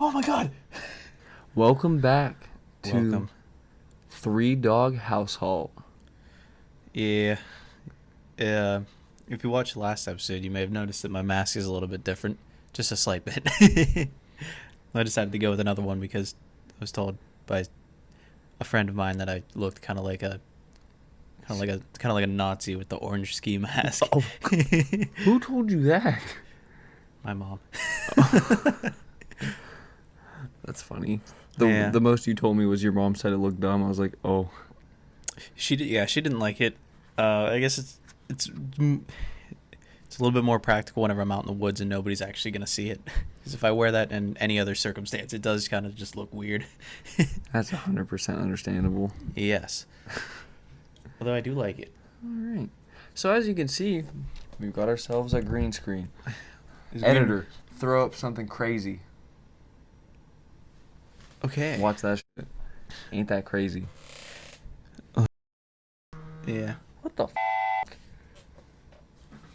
Oh my god. Welcome back to Welcome. Dawg Haushalt. Yeah. If you watched the last episode, you may have noticed that my mask is a little bit different. Just a slight bit. I decided to go with another one because I was told by a friend of mine that I looked kind of like a Nazi with the orange ski mask. Oh, who told you that? My mom. That's funny. Yeah. The most you told me was your mom said it looked dumb. I was like, oh. She didn't like it. I guess it's a little bit more practical whenever I'm out in the woods and nobody's actually gonna see it. Because if I wear that in any other circumstance, it does kind of just look weird. That's 100% understandable. Yes. Although I do like it. All right. So as you can see, we've got ourselves a green screen. Is Editor, throw up something crazy. Okay. Watch that shit. Ain't that crazy? Yeah. What the f***?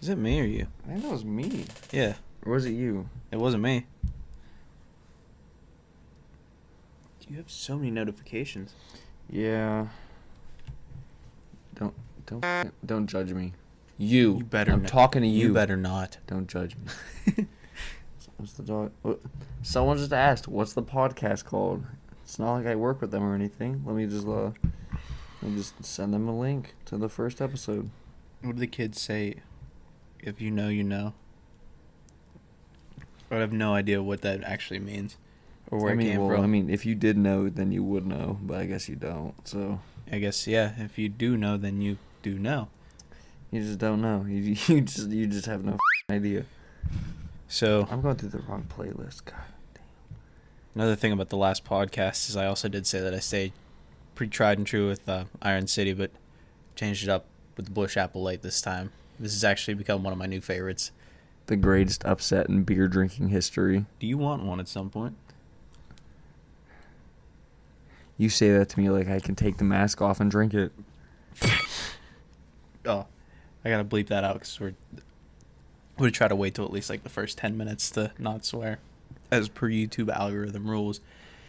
Is it me or you? I think that was me. Yeah. Or was it you? It wasn't me. You have so many notifications. Yeah. Don't judge me. You better. I'm talking to you. You better not. Don't judge me. What's the dog? Someone just asked, "What's the podcast called?" It's not like I work with them or anything. Let me just send them a link to the first episode. What do the kids say? If you know, you know. But I have no idea what that actually means, or where it came from. I mean, if you did know, then you would know. But I guess you don't. So I guess yeah. If you do know, then you do know. you just don't know. You just have no idea. So I'm going through the wrong playlist. God damn. another thing about the last podcast is I also did say that I stayed pretty tried and true with Iron City, but changed it up with the Bush Apple Light this time. This has actually become one of my new favorites. The greatest upset in beer drinking history. Do you want one at some point? You say that to me like I can take the mask off and drink it. Oh, I gotta bleep that out because we try to wait till at least like the first 10 minutes to not swear, as per YouTube algorithm rules.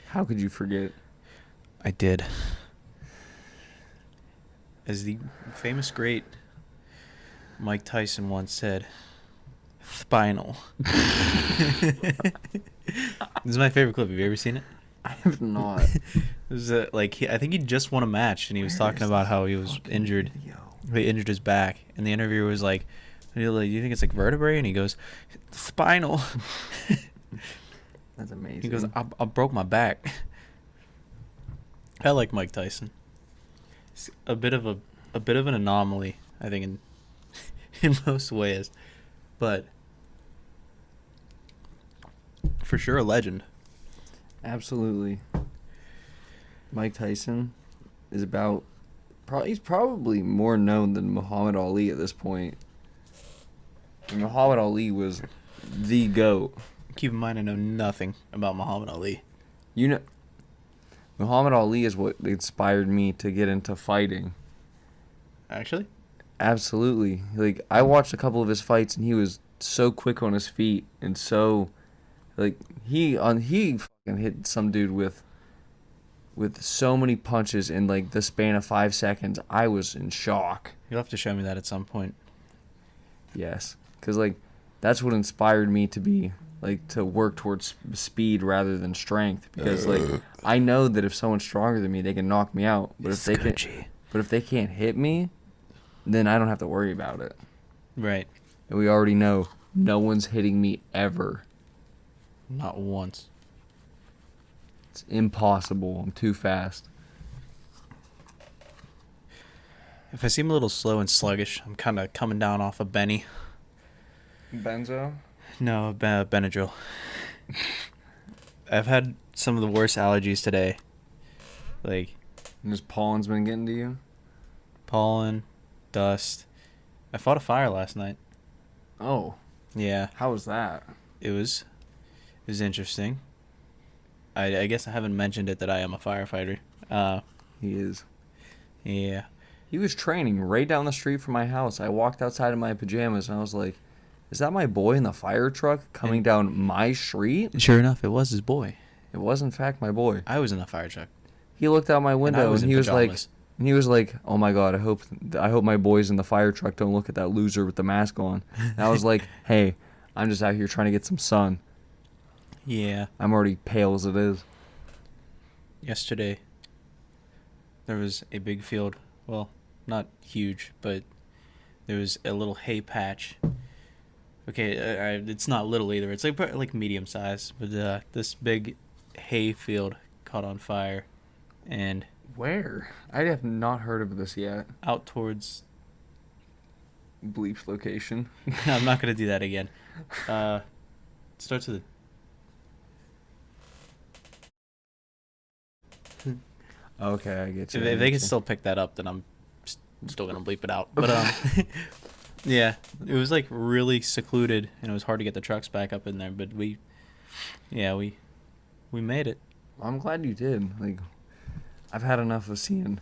How could you forget? I did. As the famous great Mike Tyson once said, spinal. This is my favorite clip. Have you ever seen it? I have not. It was I think he just won a match and he was talking about how he was injured. He injured his back, and the interviewer was like, "Do you think it's like vertebrae?" And he goes, "Spinal." That's amazing. He goes, I broke my back. I like Mike Tyson. He's a bit of an anomaly, I think, in most ways, but for sure a legend. Absolutely. Mike Tyson is he's probably more known than Muhammad Ali at this point. And Muhammad Ali was the GOAT. Keep in mind, I know nothing about Muhammad Ali. You know, Muhammad Ali is what inspired me to get into fighting. Actually? Absolutely. Like, I watched a couple of his fights, and he was so quick on his feet, and so, like, he fucking hit some dude with so many punches in, like, the span of 5 seconds. I was in shock. You'll have to show me that at some point. Yes. Because, like, that's what inspired me to be, like, to work towards speed rather than strength. Because, like, I know that if someone's stronger than me, they can knock me out. But if they can't hit me, then I don't have to worry about it. Right. And we already know no one's hitting me ever. Not once. It's impossible. I'm too fast. If I seem a little slow and sluggish, I'm kind of coming down off of Benny. Benzo? No, Benadryl. I've had some of the worst allergies today. Like, And this pollen's been getting to you? pollen, dust. I fought a fire last night. Oh. Yeah, How was that? it was interesting. I guess I haven't mentioned it that I am a firefighter. He is. Yeah. He was training right down the street from my house. I walked outside in my pajamas and I was like, is that my boy in the fire truck coming down my street? Sure enough, it was his boy. It was in fact my boy. I was in the fire truck. He looked out my And I window was and in he was like, pajamas. "Oh my God, I hope my boys in the fire truck don't look at that loser with the mask on." And I was like, "Hey, I'm just out here trying to get some sun. Yeah. I'm already pale as it is." Yesterday, there was a big field. Well, not huge, but there was a little hay patch. Okay, it's not little either. It's like medium size. But this big hay field caught on fire, and Where? I have not heard of this yet. out towards. Bleep's location. I'm not gonna do that again. It starts with Okay, I get you. If they can still pick that up, then I'm still gonna bleep it out. But yeah, it was like really secluded, and it was hard to get the trucks back up in there. But we made it. I'm glad you did. Like, I've had enough of seeing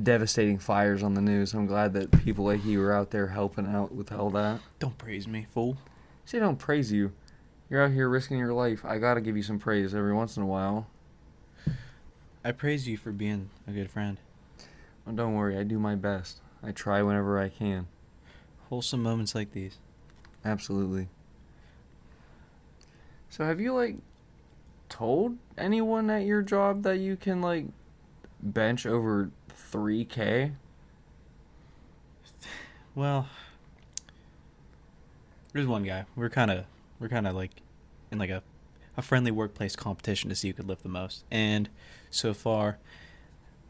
devastating fires on the news. I'm glad that people like you are out there helping out with all that. Don't praise me, fool. See, I don't praise you. You're out here risking your life. I gotta give you some praise every once in a while. I praise you for being a good friend. Oh, don't worry, I do my best. I try whenever I can. Wholesome moments like these. Absolutely. So have you, like, told anyone at your job that you can, like, bench over 3K? Well, there's one guy. We're kind of like in like a friendly workplace competition to see who could lift the most. And so far,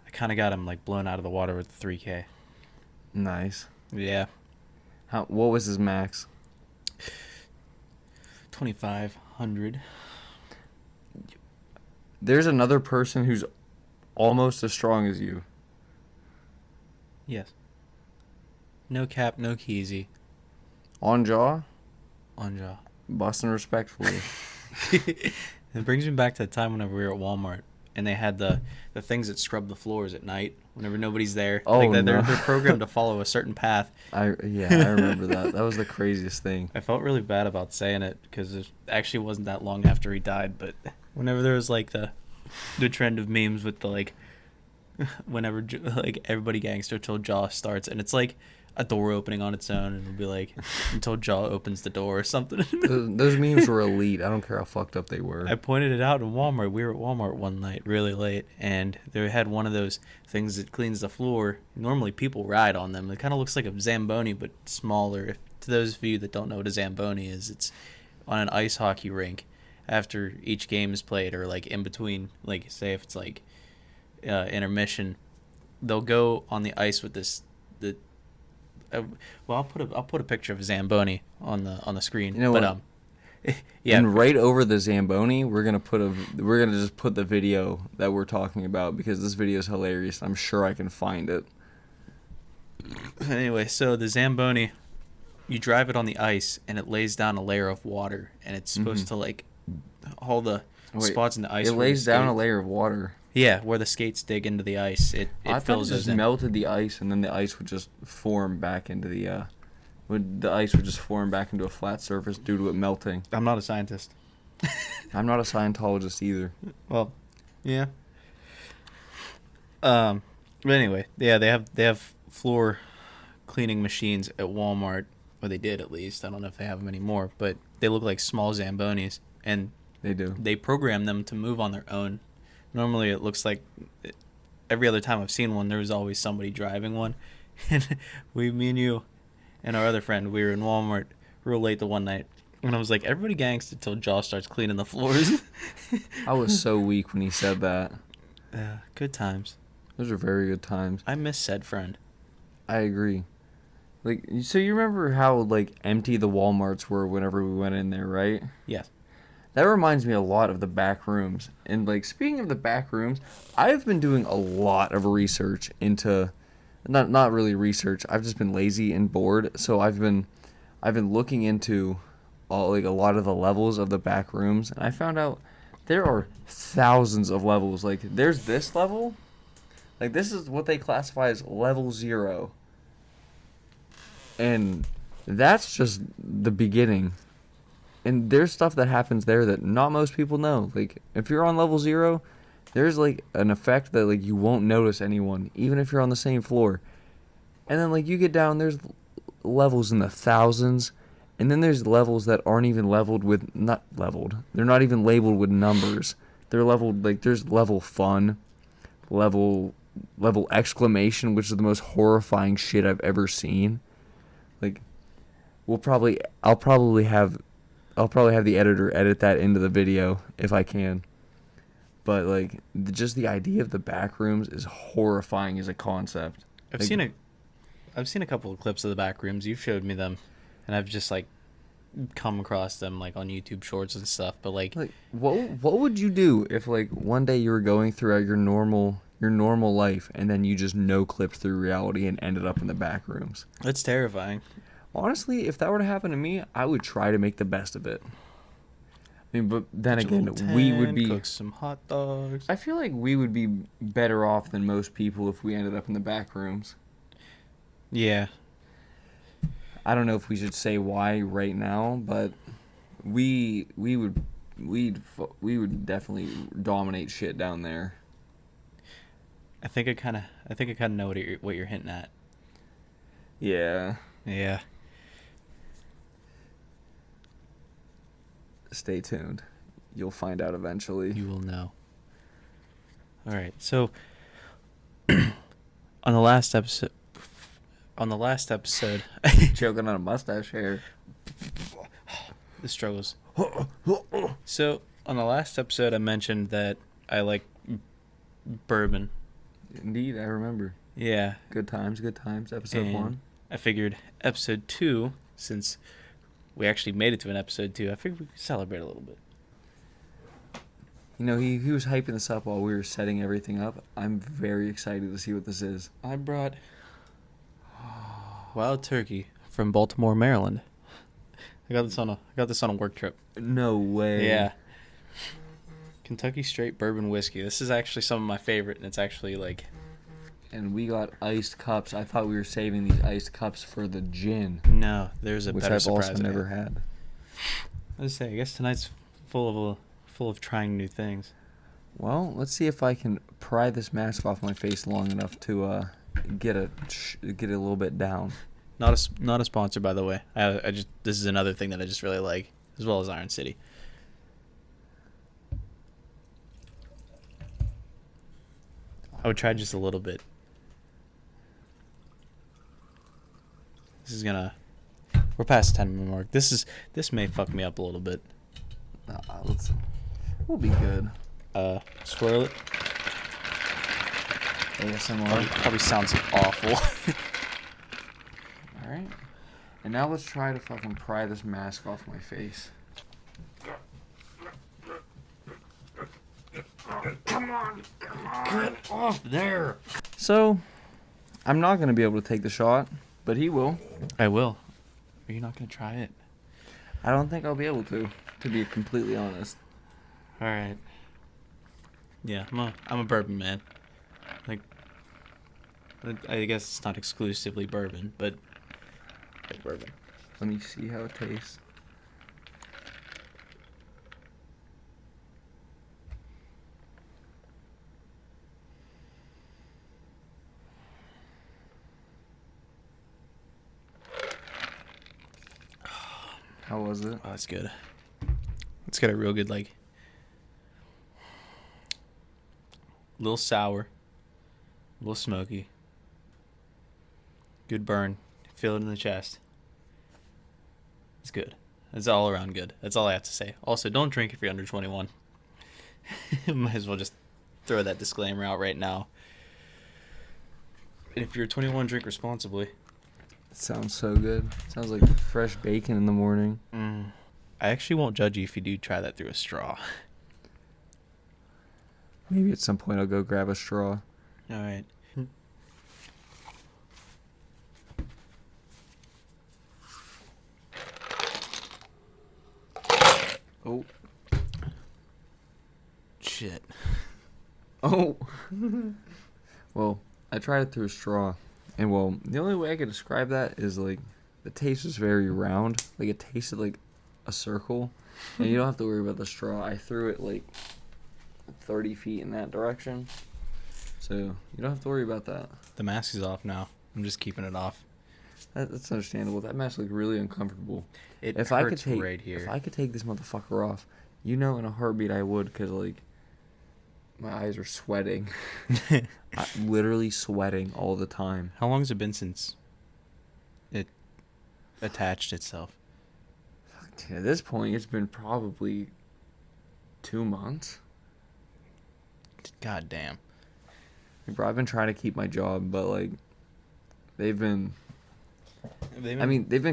I kind of got him like blown out of the water with the 3K. Nice. Yeah. What was his max? 2,500. There's another person who's almost as strong as you. Yes. No cap, no keezy. On jaw? On jaw. Busting respectfully. It brings me back to the time whenever we were at Walmart and they had the things that scrub the floors at night whenever nobody's there. Oh, like no. They're programmed to follow a certain path. I remember that. That was the craziest thing. I felt really bad about saying it because it actually wasn't that long after he died. But whenever there was like the trend of memes with the like, whenever like everybody gangster till Jaw starts, and it's like a door opening on its own, and it'll be like until Jaw opens the door or something. Those memes were elite. I don't care how fucked up they were. I pointed it out in Walmart. We were at Walmart one night really late, and they had one of those things that cleans the floor. Normally people ride on them. It kind of looks like a Zamboni, but smaller. To those of you that don't know what a Zamboni is, it's on an ice hockey rink after each game is played, or like in between, like say if it's like intermission, they'll go on the ice with well, I'll put a picture of a Zamboni on the screen. You know but what? Yeah. And right over the Zamboni, we're gonna just put the video that we're talking about because this video is hilarious. I'm sure I can find it. Anyway, so the Zamboni, you drive it on the ice and it lays down a layer of water, and it's supposed to like all the spots in the ice. It lays down a layer of water. Yeah, where the skates dig into the ice, it I fills thought it those just in. melted the ice, and then the ice would just form back into the ice would just form back into a flat surface due to it melting. I'm not a scientist. I'm not a Scientologist either. Well, yeah. But anyway, yeah, they have floor cleaning machines at Walmart, or they did at least. I don't know if they have them anymore, but they look like small Zambonis, and They do. they program them to move on their own. Normally, it looks like every other time I've seen one, there was always somebody driving one. And me and you, and our other friend, we were in Walmart real late the one night, and I was like, "Everybody gangsta till Jaw starts cleaning the floors." I was so weak when he said that. Good times. Those are very good times. I miss said friend. I agree. Like, so you remember how like empty the Walmarts were whenever we went in there, right? Yes. That reminds me a lot of the back rooms. And like speaking of the back rooms, I've been doing a lot of research into not really research. I've just been lazy and bored. So I've been looking into a lot of the levels of the back rooms, and I found out there are thousands of levels. Like there's this level. Like this is what they classify as level 0. And that's just the beginning. and there's stuff that happens there that not most people know. Like, if you're on level 0, there's, like, an effect that, like, you won't notice anyone, even if you're on the same floor. And then, like, you get down, there's levels in the thousands, and then there's levels that aren't even not leveled. They're not even labeled with numbers. They're leveled, like, there's level fun, level exclamation, which is the most horrifying shit I've ever seen. Like, I'll probably have the editor edit that into the video if I can. But, like, just the idea of the back rooms is horrifying as a concept. I've seen a couple of clips of the back rooms. You've showed me them, and I've just like come across them like on YouTube Shorts and stuff. But like what would you do if, like, one day you were going throughout your normal life and then you just no clipped through reality and ended up in the back rooms? That's terrifying. Honestly, if that were to happen to me, I would try to make the best of it. I mean, but then again, we would be cook some hot dogs. I feel like we would be better off than most people if we ended up in the back rooms. Yeah. I don't know if we should say why right now, but we would definitely dominate shit down there. I think I kind of know what you're hinting at. Yeah. Yeah. Stay tuned. You'll find out eventually. You will know. All right. So on the last episode Choking on a mustache hair. the struggles. So on the last episode I mentioned that I like bourbon. Indeed, I remember. Yeah. Good times, episode 1. I figured episode 2, since we actually made it to an episode 2, I figured we could celebrate a little bit. You know, he was hyping this up while we were setting everything up. I'm very excited to see what this is. I brought wild turkey from Baltimore, Maryland. I got this on a work trip. No way. Yeah. Kentucky straight bourbon whiskey. This is actually some of my favorite, and it's actually like... And we got iced cups. I thought we were saving these iced cups for the gin. No, there's a better surprise. Which I've also never had. I was say, I guess tonight's full of trying new things. Well, let's see if I can pry this mask off my face long enough to get it a little bit down. Not a sponsor, by the way. This is another thing that I just really like, as well as Iron City. I would try just a little bit. We're past the 10-minute mark. This may fuck me up a little bit. We'll be good. Swirl it. ASMR. Probably sounds awful. Alright. And now let's try to fucking pry this mask off my face. Come on. Get off there. So, I'm not going to be able to take the shot, but he will. I will. Are you not going to try it? I don't think I'll be able to be completely honest. All right. Yeah, I'm a bourbon man. Like, I guess it's not exclusively bourbon, but I like bourbon. Let me see how it tastes. How was it? Oh, that's good. It's got a real good, like, little sour, a little smoky, good burn. Feel it in the chest. It's good. It's all around good. That's all I have to say. Also, don't drink if you're under 21. Might as well just throw that disclaimer out right now. If you're 21, drink responsibly. It sounds so good. Sounds like fresh bacon in the morning. I actually won't judge you if you do try that through a straw. Maybe at some point I'll go grab a straw. All right. Oh. Shit. Oh. Well, I tried it through a straw. And, well, the only way I could describe that is, like, the taste was very round. Like, it tasted like a circle, and you don't have to worry about the straw. I threw it like 30 feet in that direction, so you don't have to worry about that. The mask is off now. I'm just keeping it off. That's understandable. That mask looked really uncomfortable. It If hurts I could take, right here. if I could take this motherfucker off, you know, in a heartbeat I would, because like my eyes are sweating. I'm literally sweating all the time. How long has it been since it attached itself? At this point, it's been probably 2 months. God damn. Like, bro, I've been trying to keep my job, but like they've been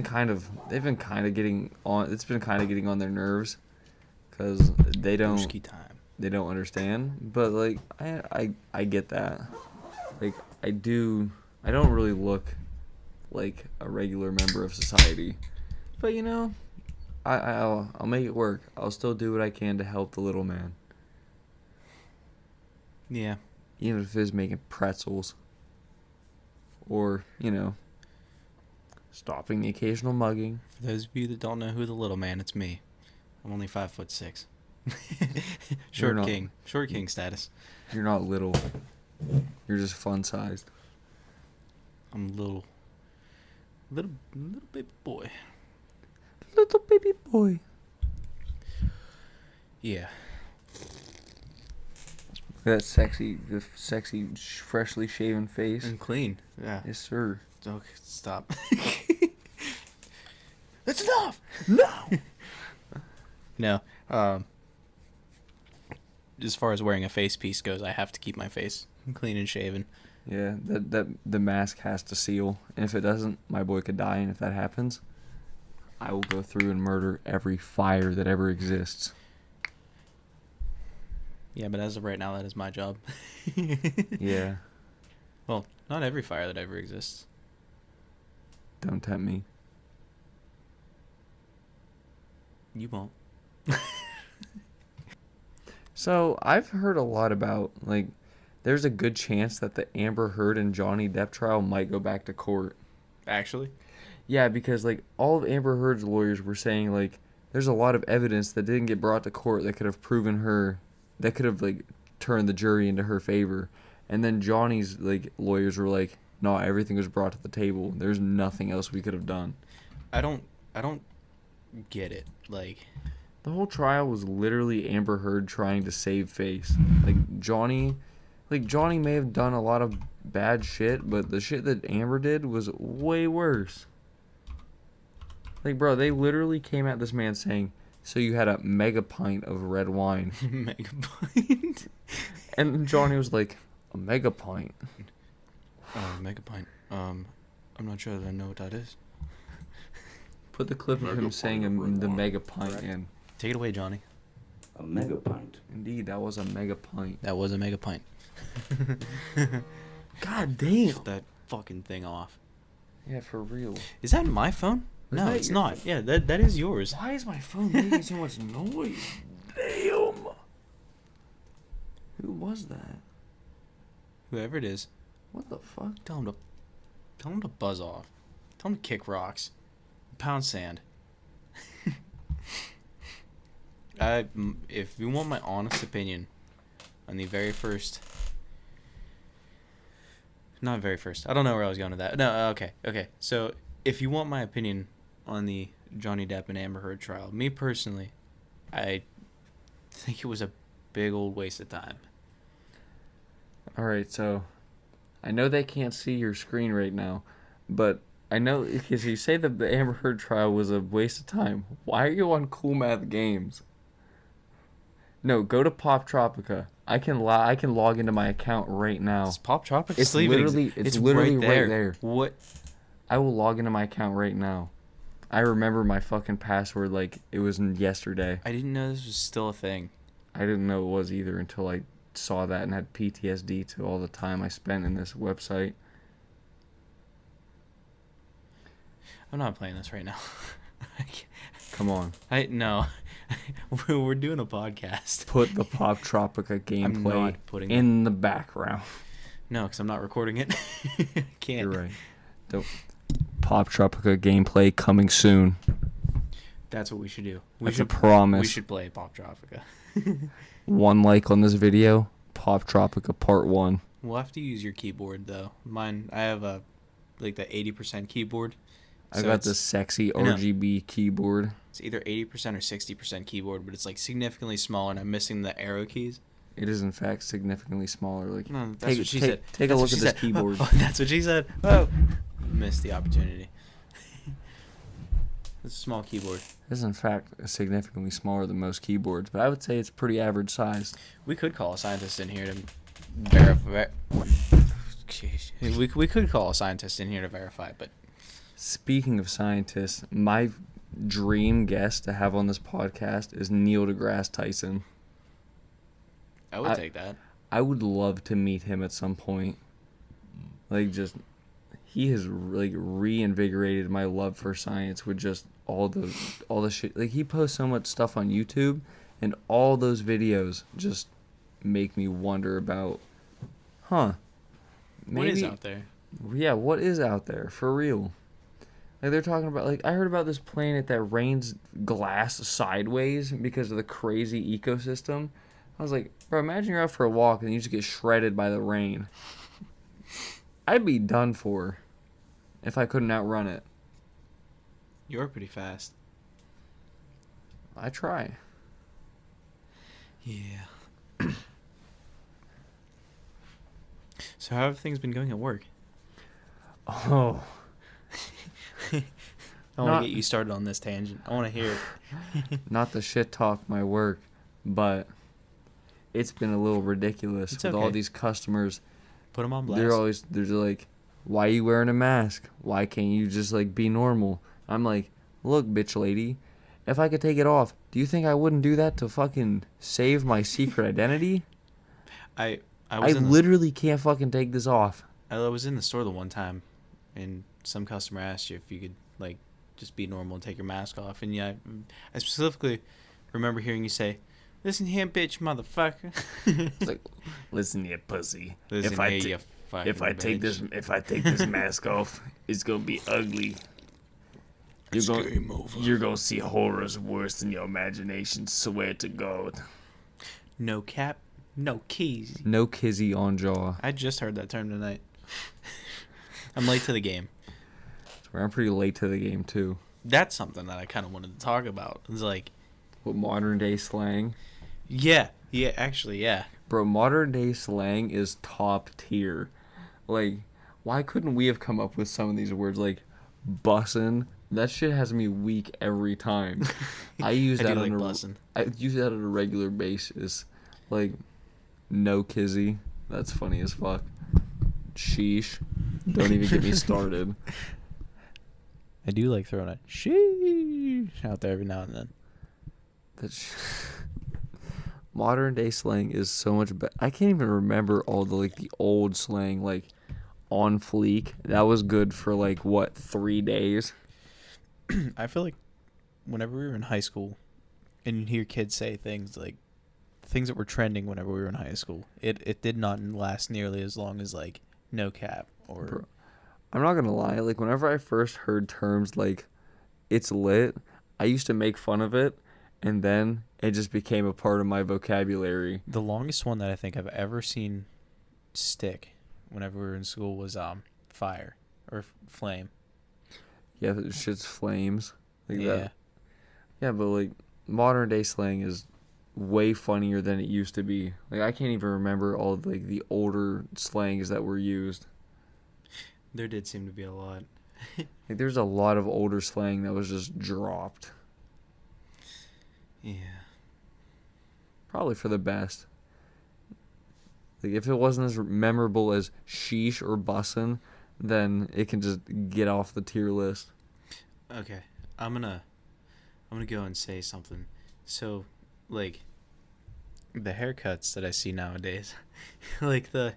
kind of getting on. It's been kind of getting on their nerves because they don't understand. But like I get that. Like I don't really look like a regular member of society, but you know, I'll make it work. I'll still do what I can to help the little man. Yeah. Even if it's making pretzels. Or, you know, stopping the occasional mugging. For those of you that don't know who the little man, it's me. I'm only 5'6". Short king status. You're not little. You're just fun sized. I'm little baby boy. Little baby boy. Yeah. That sexy, freshly shaven face. And clean. Yeah. Yes, sir. Okay, stop. That's enough. No. As far as wearing a face piece goes, I have to keep my face clean and shaven. Yeah, that the mask has to seal, and if it doesn't, my boy could die. And if that happens, I will go through and murder every fire that ever exists. Yeah, but as of right now, that is my job. Yeah. Well, not every fire that ever exists. Don't tempt me. You won't. So, I've heard a lot about, like, there's a good chance that the Amber Heard and Johnny Depp trial might go back to court. Actually? Yeah, because, like, all of Amber Heard's lawyers were saying, like, there's a lot of evidence that didn't get brought to court that could have proven her, that could have, like, turned the jury into her favor. And then Johnny's, like, lawyers were like, no, everything was brought to the table. There's nothing else we could have done. I don't get it. Like, the whole trial was literally Amber Heard trying to save face. Johnny may have done a lot of bad shit, but the shit that Amber did was way worse. Like, bro, they literally came at this man saying, so you had a mega pint of red wine. Mega pint? And Johnny was like, a mega pint? Mega pint. I'm not sure that I know what that is. Put the clip of him saying the mega pint in. Take it away, Johnny. A mega pint. Indeed, that was a mega pint. That was a mega pint. God damn. Shut that fucking thing off. Yeah, for real. Is that my phone? No, that it's your not. Yeah, that is yours. Why is my phone making so much noise? Damn. Who was that? Whoever it is, What the fuck? tell him to buzz off. Tell him to kick rocks. Pound sand. If you want my honest opinion on the very first... Not very first. I don't know where I was going with that. No, okay. So, if you want my opinion on the Johnny Depp and Amber Heard trial, me personally, I think it was a big old waste of time. Alright, so I know they can't see your screen right now, but I know because you say that the Amber Heard trial was a waste of time. Why are you on Cool Math Games? No, go to Pop Tropica. I can log into my account right now. It's Pop Tropic. It's literally right there. What? I will log into my account right now. I remember my fucking password like it was yesterday. I didn't know this was still a thing. I didn't know it was either until I saw that and had PTSD to all the time I spent in this website. I'm not playing this right now. Come on. No. We're doing a podcast. Put the Pop Tropica gameplay in the background. No, because I'm not recording it. Can't. You're right. Pop Tropica gameplay coming soon. That's what we should do. That's a promise. We should play Pop Tropica. 1 like on this video. Pop Tropica Part 1. We'll have to use your keyboard though. Mine, I have the 80% keyboard. I got the sexy RGB keyboard. It's either 80% or 60% keyboard, but it's like significantly smaller, and I'm missing the arrow keys. It is in fact significantly smaller. Like, no, that's what she said. Take a look at this keyboard. Oh, that's what she said. Oh, missed the opportunity. It's a small keyboard. It is in fact significantly smaller than most keyboards, but I would say it's pretty average sized. We could call a scientist in here to verify. We could call a scientist in here to verify, but. Speaking of scientists, my dream guest to have on this podcast is Neil deGrasse Tyson. I would take that. I would love to meet him at some point. Like, just, he has like reinvigorated my love for science with just all the shit. Like, he posts so much stuff on YouTube, and all those videos just make me wonder about, maybe, what is out there? Yeah, what is out there for real? Like, they're talking about, like, I heard about this planet that rains glass sideways because of the crazy ecosystem. I was like, bro, imagine you're out for a walk and you just get shredded by the rain. I'd be done for if I couldn't outrun it. You're pretty fast. I try. Yeah. So how have things been going at work? Oh. I want to get you started on this tangent. I want to hear it. Not the shit talk my work, but it's been a little ridiculous with all these customers. Put them on blast. They're like, why are you wearing a mask? Why can't you just like be normal? I'm like, look, bitch lady, if I could take it off, do you think I wouldn't do that to fucking save my secret identity? I literally can't fucking take this off. I was in the store the one time, and some customer asked you if you could like just be normal and take your mask off, and yeah, I specifically remember hearing you say, "Listen here, bitch, motherfucker." It's like, listen here, pussy. If I take this mask off, it's gonna be ugly. You're gonna see horrors worse than your imagination. Swear to God. No cap, no keys. No kizzy on jaw. I just heard that term tonight. I'm late to the game. I'm pretty late to the game too. That's something that I kind of wanted to talk about. It's like, what, modern day slang? Yeah, actually, yeah. Bro, modern day slang is top tier. Like, why couldn't we have come up with some of these words? Like, bussin'. That shit has me weak every time. I use that I use that on a regular basis. Like, no kizzy. That's funny as fuck. Sheesh. Don't even get me started. I do like throwing a sheesh out there every now and then. Modern day slang is so much better. I can't even remember all the old slang, like on fleek. That was good for 3 days. I feel like whenever we were in high school and you'd hear kids say things like things that were trending whenever we were in high school, it did not last nearly as long as like no cap or. Bro, I'm not gonna lie. Like, whenever I first heard terms like "it's lit," I used to make fun of it, and then it just became a part of my vocabulary. The longest one that I think I've ever seen stick whenever we were in school was fire or flame. Yeah, shit's flames. Like yeah. That. Yeah, but modern day slang is way funnier than it used to be. Like, I can't even remember all of the older slangs that were used. There did seem to be a lot. There's a lot of older slang that was just dropped. Yeah. Probably for the best. Like, if it wasn't as memorable as sheesh or bussin', then it can just get off the tier list. Okay. I'm gonna go and say something. So, the haircuts that I see nowadays, Don't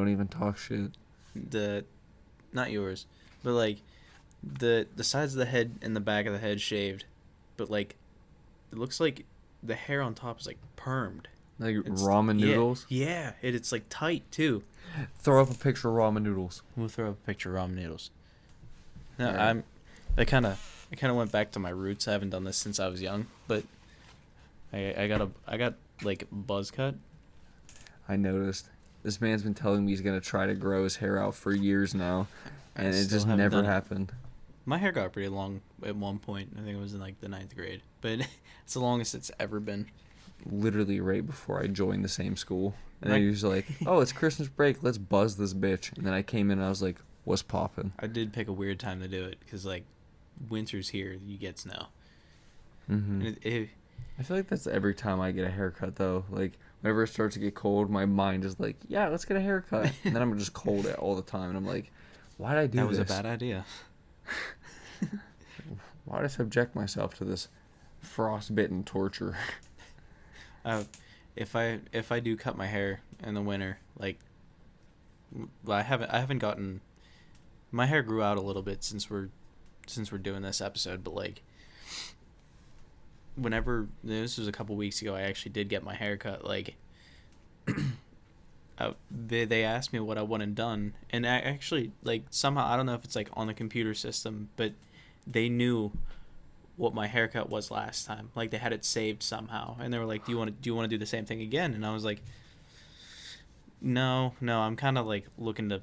even talk shit. Not yours, but the sides of the head and the back of the head shaved, but it looks like the hair on top is permed. It's ramen noodles? Yeah, it's tight too. Throw up a picture of ramen noodles. We'll throw up a picture of ramen noodles. No, right. I kind of went back to my roots. I haven't done this since I was young, but I got like buzz cut. I noticed. This man's been telling me he's gonna try to grow his hair out for years now, and it just never happened. My hair got pretty long at one point. I think it was in like the 9th grade, but it's the longest it's ever been. Literally right before I joined the same school, and then he was like, "Oh, it's Christmas break. Let's buzz this bitch." And then I came in and I was like, "What's poppin'?" I did pick a weird time to do it because like winter's here, you get snow. Mm-hmm. And I feel like that's every time I get a haircut though. Like whenever it starts to get cold, my mind is like, "Yeah, let's get a haircut," and then I'm just cold all the time, and I'm like, "Why did I do that this? was a bad idea." Why did I subject myself to this frostbitten torture? If I do cut my hair in the winter, like, well, I haven't gotten, my hair grew out a little bit since we're doing this episode, but like, whenever this was a couple weeks ago, I actually did get my hair cut. Like, they asked me what I wanted done, and I actually like somehow, I don't know if it's like on the computer system, but they knew what my haircut was last time. Like they had it saved somehow, and they were like, "Do you want to do the same thing again?" And I was like, "No, I'm kind of looking to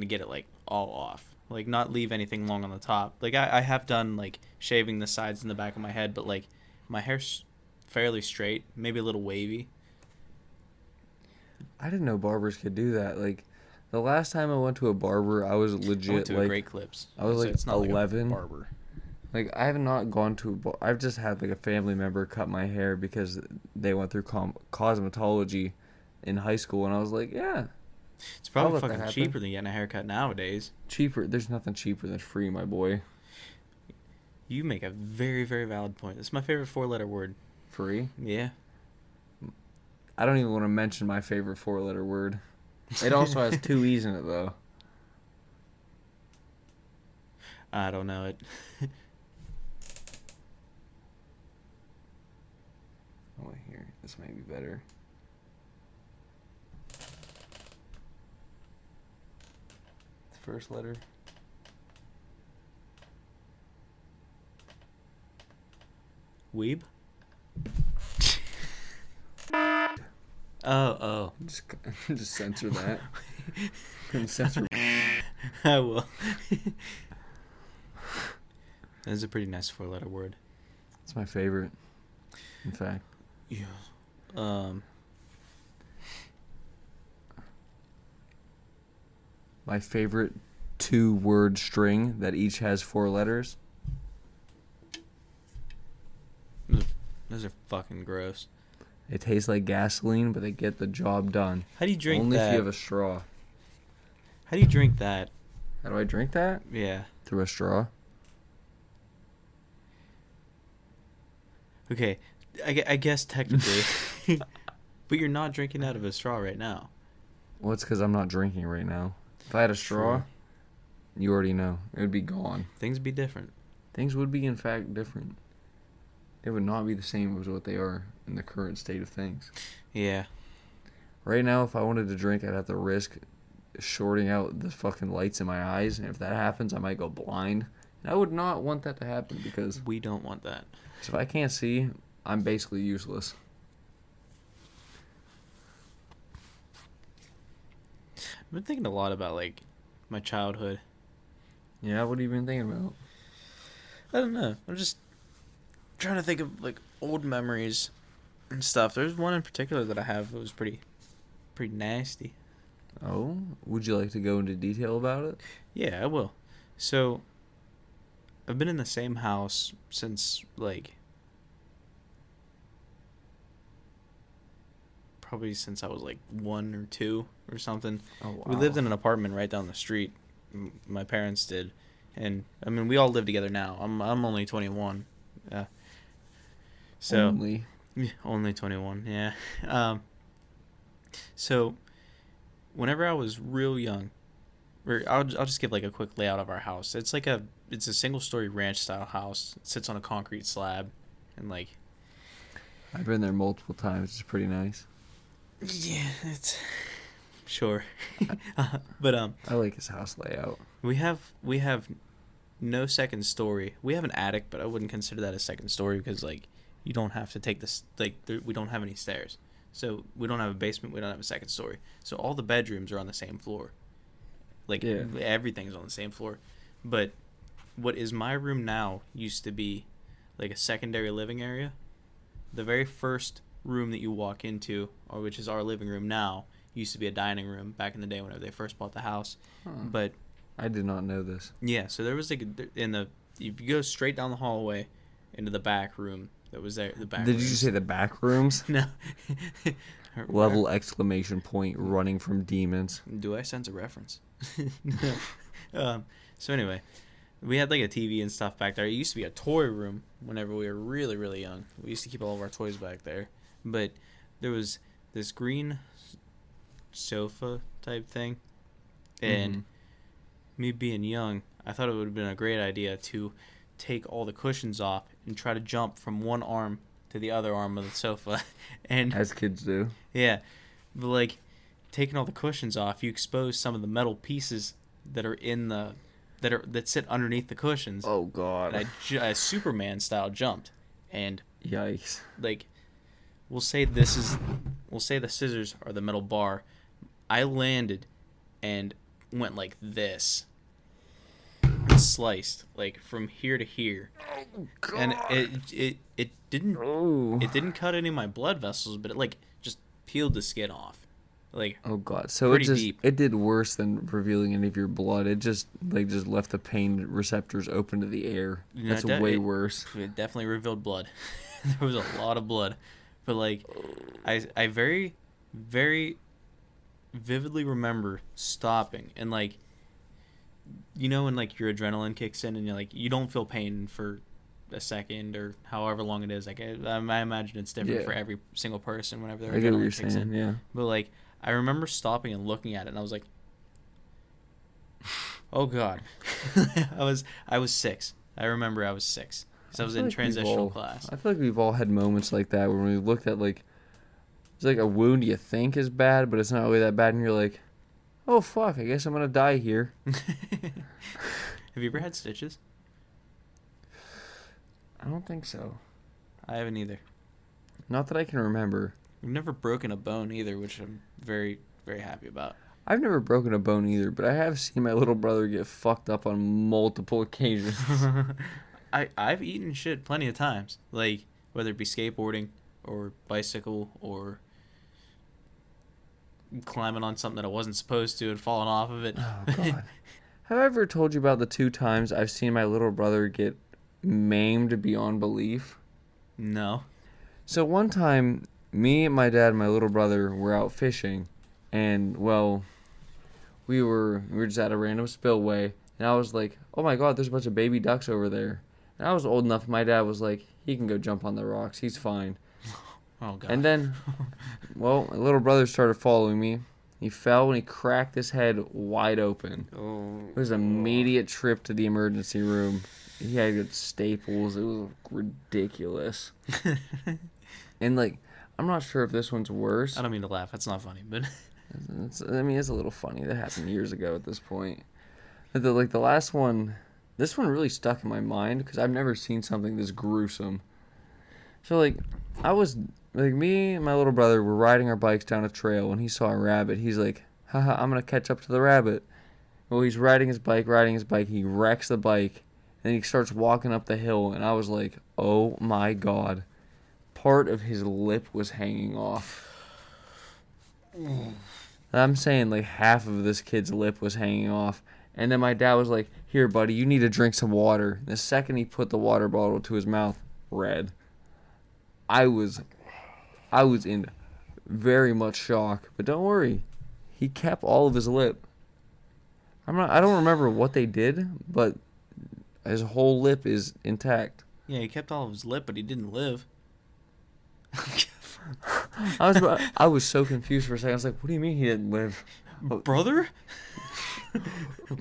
get it like all off, like not leave anything long on the top. Like I have done like shaving the sides and the back of my head, but like my hair's fairly straight, maybe a little wavy." I didn't know barbers could do that. Like the last time I went to a barber, I was legit I went to like a Great Clips. I was so like it's not 11. Like a barber. Like I have not gone to I've just had like a family member cut my hair because they went through cosmetology in high school, and I was like, yeah. It's probably fucking cheaper than getting a haircut nowadays. Cheaper. There's nothing cheaper than free, my boy. You make a very, very valid point. It's my favorite 4-letter word. Free? Yeah. I don't even want to mention my favorite 4-letter word. It also has 2 E's in it, though. I don't know it. Oh, wait, here. This might be better. The first letter. Weeb? Oh. Just censor that. Censor. I will. That's a pretty nice 4-letter word. It's my favorite, in fact. Yeah. My favorite 2-word string that each has 4 letters. Those are fucking gross. They taste like gasoline, but they get the job done. How do you drink Only that? if you have a straw. How do you drink that? How do I drink that? Yeah. Through a straw. Okay. I guess technically. But you're not drinking out of a straw right now. Well, it's because I'm not drinking right now. If I had a straw, True. you already know. It would be gone. Things would be different. Things would be, in fact, different. They would not be the same as what they are in the current state of things. Yeah. Right now, if I wanted to drink, I'd have to risk shorting out the fucking lights in my eyes. And if that happens, I might go blind. And I would not want that to happen because We don't want that. if I can't see, I'm basically useless. I've been thinking a lot about, like, my childhood. Yeah, what have you been thinking about? I don't know. I'm just trying to think of, like, old memories and stuff. There's one in particular that I have that was pretty nasty. Oh? Would you like to go into detail about it? Yeah, I will. So, I've been in the same house since, like, probably since I was, like, 1 or 2 or something. Oh, wow. We lived in an apartment right down the street. My parents did. And, I mean, we all live together now. I'm only 21. So Only. Yeah, only 21, yeah. So, whenever I was real young, or I'll just give like a quick layout of our house. It's a single-story ranch-style house. It sits on a concrete slab, and like. I've been there multiple times. It's pretty nice. Yeah, it's sure, but I like his house layout. we have no second story. We have an attic, but I wouldn't consider that a second story because like you don't have to take this. Like we don't have any stairs, so we don't have a basement. We don't have a second story. So all the bedrooms are on the same floor. Like everything's on the same floor. But what is my room now used to be like a secondary living area. The very first room that you walk into, or which is our living room now, used to be a dining room back in the day whenever they first bought the house. But I did not know this. yeah, so there was like if you go straight down the hallway into the back room that was there. The back. Did you say the back rooms? No. Level exclamation point running from demons. Do I sense a reference? So anyway, we had like a TV and stuff back there. It used to be a toy room whenever we were really, really young. We used to keep all of our toys back there. But there was this green sofa type thing. And me being young, I thought it would have been a great idea to take all the cushions off and try to jump from one arm to the other arm of the sofa. And as kids do. Yeah. But like taking all the cushions off, you expose some of the metal pieces that are in the that sit underneath the cushions. Oh god. And I Superman style jumped, and yikes. like we'll say the scissors are the metal bar. I landed and went like this. And sliced like from here to here. Oh god. And it didn't cut any of my blood vessels, but it like just peeled the skin off. Like, oh god. So deep. It did worse than revealing any of your blood. It just left the pain receptors open to the air. That's way worse. It definitely revealed blood. There was a lot of blood. But like I very, very vividly remember stopping and like, you know, when like your adrenaline kicks in and you're like, you don't feel pain for a second or however long it is. Like I imagine it's different for every single person whenever their adrenaline kicks in. Yeah. But like I remember stopping and looking at it and I was like, oh god. I was 6. I remember I was 6 because I was in transitional class. I feel like we've all had moments like that when we looked at like it's like a wound you think is bad, but it's not really that bad, and you're like, oh fuck, I guess I'm gonna die here. Have you ever had stitches? I don't think so. I haven't either. Not that I can remember. I've never broken a bone either, which I'm very, very happy about. I've never broken a bone either, but I have seen my little brother get fucked up on multiple occasions. I've eaten shit plenty of times, like whether it be skateboarding or bicycle or climbing on something that I wasn't supposed to and falling off of it. Oh god. Have I ever told you about the 2 times I've seen my little brother get maimed beyond belief? No. So one time, me and my dad and my little brother were out fishing, and well, we were just at a random spillway, and I was like, oh my god, there's a bunch of baby ducks over there. And I was old enough, my dad was like, he can go jump on the rocks, he's fine. Oh god. And then, well, my little brother started following me. He fell and he cracked his head wide open. Oh. It was an immediate trip to the emergency room. He had to get staples. It was ridiculous. And like, I'm not sure if this one's worse. I don't mean to laugh. That's not funny, but It's a little funny. That happened years ago at this point. But the last one, this one really stuck in my mind because I've never seen something this gruesome. So like, me and my little brother were riding our bikes down a trail when he saw a rabbit. He's like, haha, I'm gonna catch up to the rabbit. Well, he's riding his bike, he wrecks the bike, and he starts walking up the hill, and I was like, oh my god. Part of his lip was hanging off. I'm saying like half of this kid's lip was hanging off. And then my dad was like, here buddy, you need to drink some water. The second he put the water bottle to his mouth, red. I was in very much shock, but don't worry. He kept all of his lip. I don't remember what they did, but his whole lip is intact. yeah, he kept all of his lip, but he didn't live. I was so confused for a second. I was like, what do you mean he didn't live? Brother?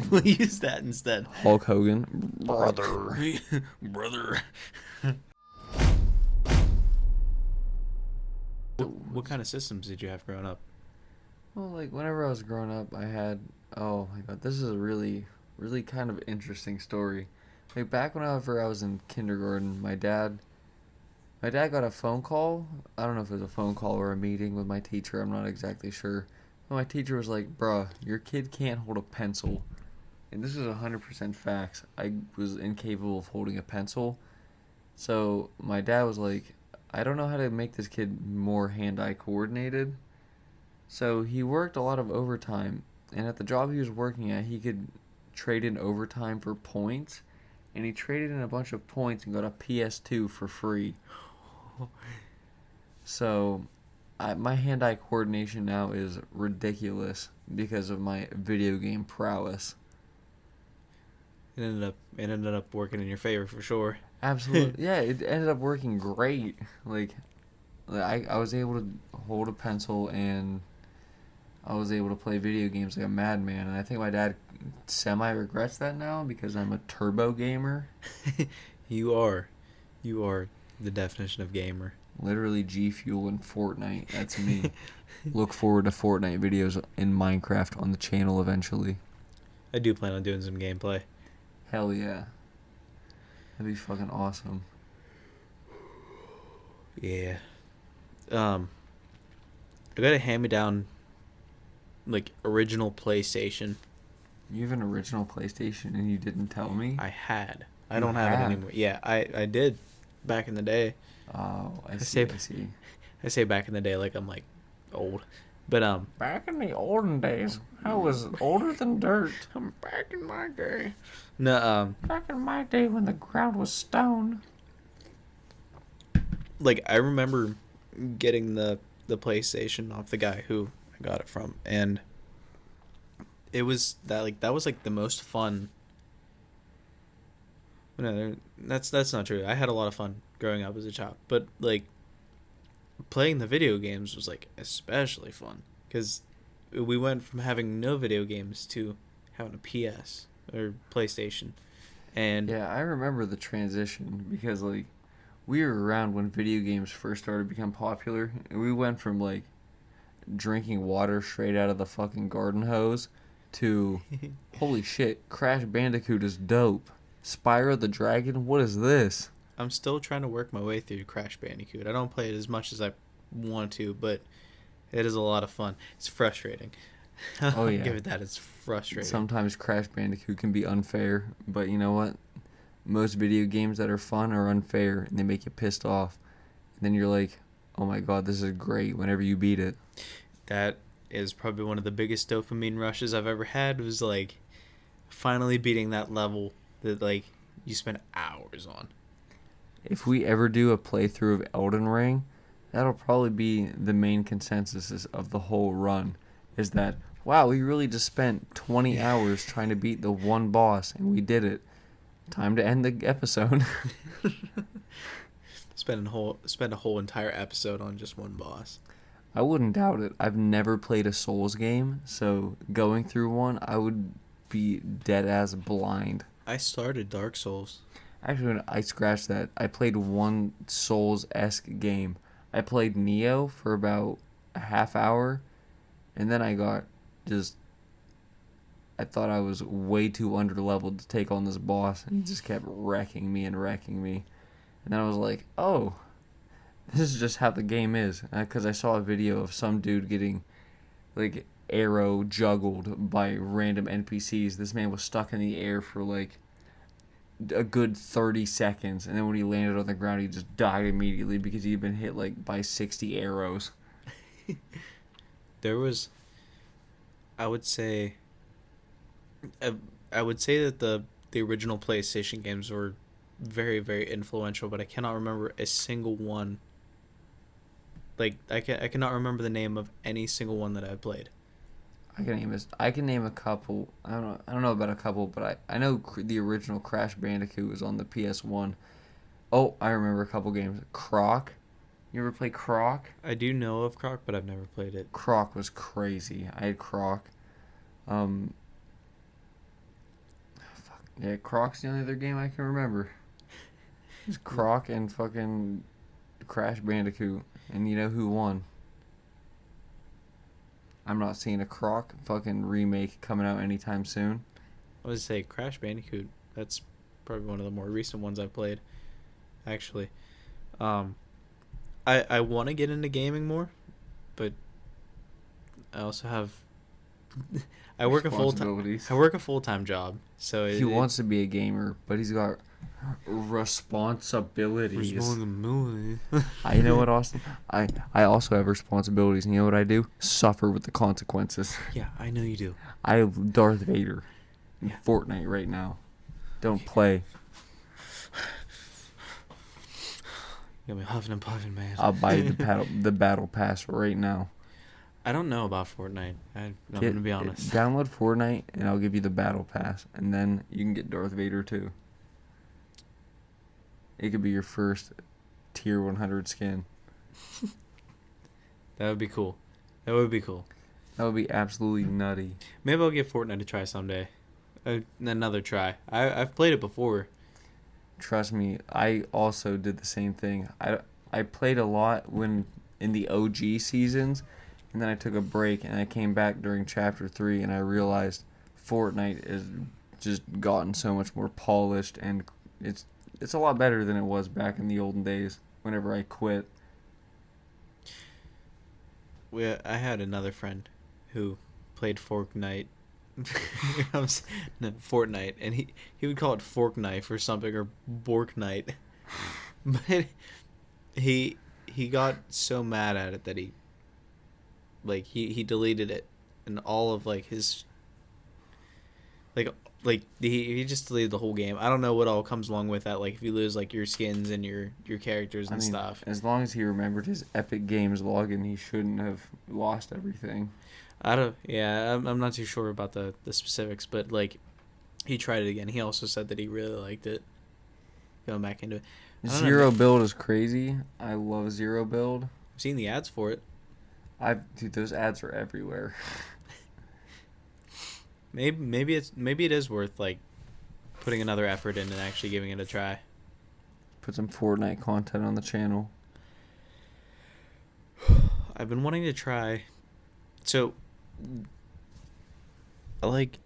We'll use that instead. Hulk Hogan. Brother. Brother. What kind of systems did you have growing up? Well, like, whenever I was growing up, I had... Oh, my God. This is a really, really kind of interesting story. Like back whenever I was in kindergarten, my dad got a phone call. I don't know if it was a phone call or a meeting with my teacher. I'm not exactly sure. But my teacher was like, "Bruh, your kid can't hold a pencil." And this is 100% facts. I was incapable of holding a pencil. So my dad was like, "I don't know how to make this kid more hand-eye coordinated." So he worked a lot of overtime. And at the job he was working at, he could trade in overtime for points. And he traded in a bunch of points and got a PS2 for free. So, my hand-eye coordination now is ridiculous because of my video game prowess. It ended up working in your favor for sure. Absolutely, yeah. It ended up working great. I was able to hold a pencil and I was able to play video games like a madman. And I think my dad semi-regrets that now because I'm a turbo gamer. You are the definition of gamer. Literally G Fuel and Fortnite. That's me. Look forward to Fortnite videos in Minecraft on the channel eventually. I do plan on doing some gameplay. Hell yeah. That'd be fucking awesome. Yeah. I got a hand-me-down, like, original PlayStation. You have an original PlayStation and you didn't tell me? I had. I You don't have it had? anymore. Yeah, I did back in the day. Oh, I say- see. I say back in the day like I'm, like, old. But, Back in the olden days, I was older than dirt. I'm back in my day. No, Back in my day when the ground was stone. like, I remember getting the PlayStation off the guy who I got it from, and it was that was like the most fun. No, that's not true. I had a lot of fun growing up as a child, but like playing the video games was like especially fun because we went from having no video games to having a PS or PlayStation, and Yeah, I remember the transition because like we were around when video games first started to become popular. And we went from like drinking water straight out of the fucking garden hose to holy shit, Crash Bandicoot is dope. Spyro the Dragon, what is this? I'm still trying to work my way through Crash Bandicoot. I don't play it as much as I want to, but it is a lot of fun. It's frustrating. Oh, yeah. Give it that. It's frustrating. Sometimes Crash Bandicoot can be unfair, but you know what? Most video games that are fun are unfair and they make you pissed off. And then you're like, oh my god, this is great whenever you beat it. That is probably one of the biggest dopamine rushes I've ever had, was like finally beating that level that like you spend hours on. If we ever do a playthrough of Elden Ring, that'll probably be the main consensus of the whole run, is that, wow, we really just spent 20 hours trying to beat the one boss, and we did it. Time to end the episode. Spend a whole entire episode on just one boss. I wouldn't doubt it. I've never played a Souls game, so going through one, I would be dead ass blind. I started Dark Souls. Actually, I scratched that. I played one Souls-esque game. I played Neo for about a half hour, and then I got just... I thought I was way too underleveled to take on this boss, and he just kept wrecking me. And then I was like, oh, this is just how the game is. Because I saw a video of some dude getting, like, arrow juggled by random NPCs. This man was stuck in the air for, like, a good 30 seconds, and then when he landed on the ground, he just died immediately because he'd been hit, like, by 60 arrows. There was, I would say that the original PlayStation games were very, very influential, but I cannot remember a single one. Like, I cannot remember the name of any single one that I played. I can name a couple. I don't know about a couple, but I know the original Crash Bandicoot was on the PS1. Oh, I remember a couple games. Croc. You ever play Croc? I do know of Croc, but I've never played it. Croc was crazy. I had Croc. Fuck. Yeah, Croc's the only other game I can remember. It's Croc and fucking Crash Bandicoot. And you know who won? I'm not seeing a Croc fucking remake coming out anytime soon. I would say Crash Bandicoot. That's probably one of the more recent ones I've played, actually. I want to get into gaming more, but I also have I work a full-time job, so He wants to be a gamer, but he's got responsibilities. You know what, Austin? I also have responsibilities, and you know what I do? Suffer with the consequences. Yeah, I know you do. I have Darth Vader in Fortnite right now. Don't play. You got me huffing and puffing, man. I'll buy you the battle pass right now. I don't know about Fortnite. I'm going to be honest. Download Fortnite, and I'll give you the battle pass, and then you can get Darth Vader too. It could be your first tier 100 skin. That would be cool. That would be absolutely nutty. Maybe I'll give Fortnite a try someday. Another try. I've played it before. Trust me, I also did the same thing. I played a lot when in the OG seasons, and then I took a break, and I came back during Chapter 3, and I realized Fortnite is just gotten so much more polished, and it's a lot better than it was back in the olden days whenever I quit. I had another friend who played Fortnite. Fortnite, and he would call it fork knife or something, or bork night. But he got so mad at it that he deleted it, and all of his he just deleted the whole game. I don't know what all comes along with that, if you lose your skins and your characters and stuff. As long as he remembered his Epic Games login, he shouldn't have lost everything. I'm not too sure about the specifics, but he tried it again. He also said that he really liked it. Going back into it. Zero build is crazy. I love zero build. I've seen the ads for it. Dude, those ads are everywhere. Maybe it is worth putting another effort in and actually giving it a try. Put some Fortnite content on the channel. I've been wanting to try. So I like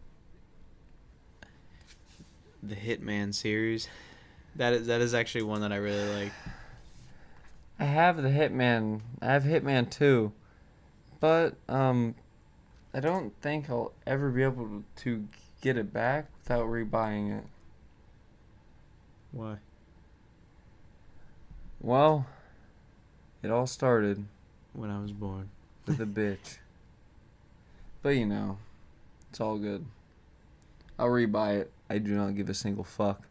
the Hitman series. That is actually one that I really like. I have the Hitman. I have Hitman 2. But I don't think I'll ever be able to get it back without rebuying it. Why? Well, it all started when I was born with a bitch. But it's all good. I'll rebuy it. I do not give a single fuck.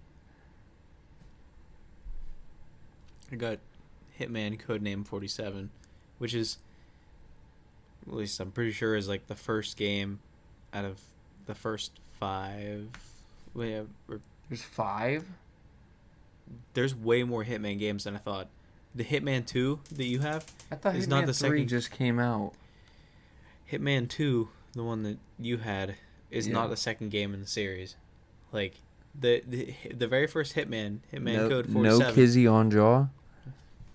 I got Hitman Codename 47, which is, at least I'm pretty sure, is the first game out of the first 5. There's 5? There's way more Hitman games than I thought. The Hitman 2 that you have I thought is Hitman not the 3 second. just came out. Hitman 2, the one that you had, is not the second game in the series. The very first Hitman Code 47. No Kizzy on jaw?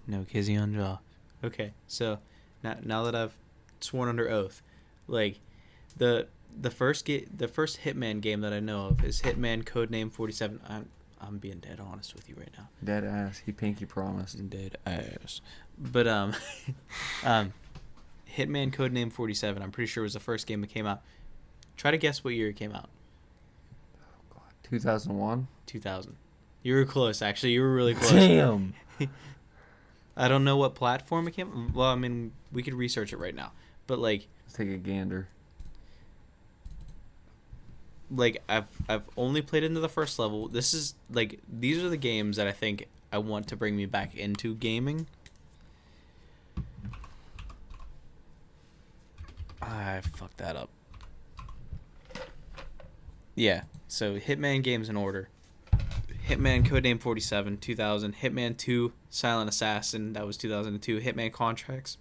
No Kizzy on jaw. Okay, so now that I've sworn under oath, the first Hitman game that I know of is Hitman Codename 47. I'm being dead honest with you right now. Dead ass. He pinky promised. Dead ass. But Hitman Codename 47, I'm pretty sure was the first game that came out. Try to guess what year it came out. 2001? 2000. You were close, actually. You were really close. Damn. I don't know what platform it came. Well, I mean, we could research it right now. But let's take a gander. I've only played into the first level. This is these are the games that I think I want to bring me back into gaming. I fucked that up. Yeah, so Hitman games in order. Hitman Codename 47, 2000. Hitman 2, Silent Assassin, that was 2002. Hitman Contracts,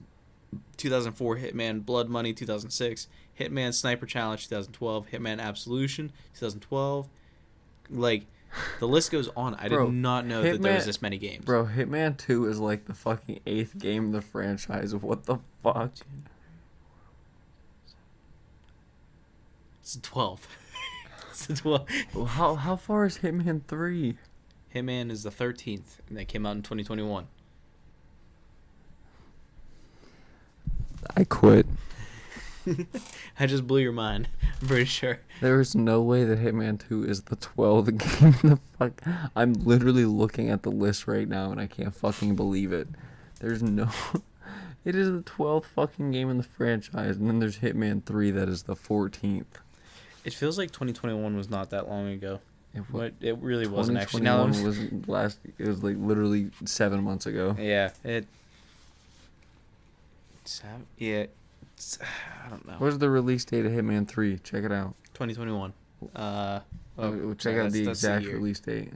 2004. Hitman Blood Money, 2006. Hitman Sniper Challenge, 2012. Hitman Absolution, 2012. The list goes on. I did not know that there was this many games. Bro, Hitman 2 is the fucking 8th game in the franchise. What the fuck? It's 12. It's the 12th. Well, how far is Hitman 3? Hitman is the 13th, and that came out in 2021. I quit. I just blew your mind. I'm pretty sure. There is no way that Hitman 2 is the 12th game in the fuck. I'm literally looking at the list right now and I can't fucking believe it. There's no. It is the 12th fucking game in the franchise, and then there's Hitman 3 that is the 14th. It feels like 2021 was not that long ago. What? It really wasn't actually. Now 2021 was it was like literally 7 months ago. yeah, yeah, I don't know. What's the release date of Hitman 3? Check it out. 2021. We'll check out the exact release date.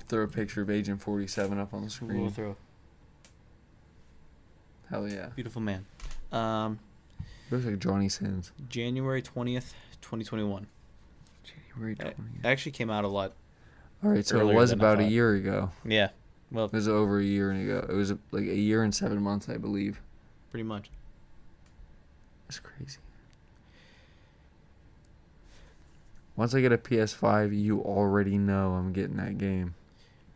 Throw a picture of Agent 47 up on the screen. We'll throw. Hell yeah. Beautiful man. Looks like Johnny Sins. January 20th, 2021. January 20th. It actually came out a lot. All right, so it earlier was than I about a thought. year ago. Yeah. Well, It was over a year ago. It was like a year and 7 months, I believe. pretty much. That's crazy. Once I get a PS5, you already know I'm getting that game.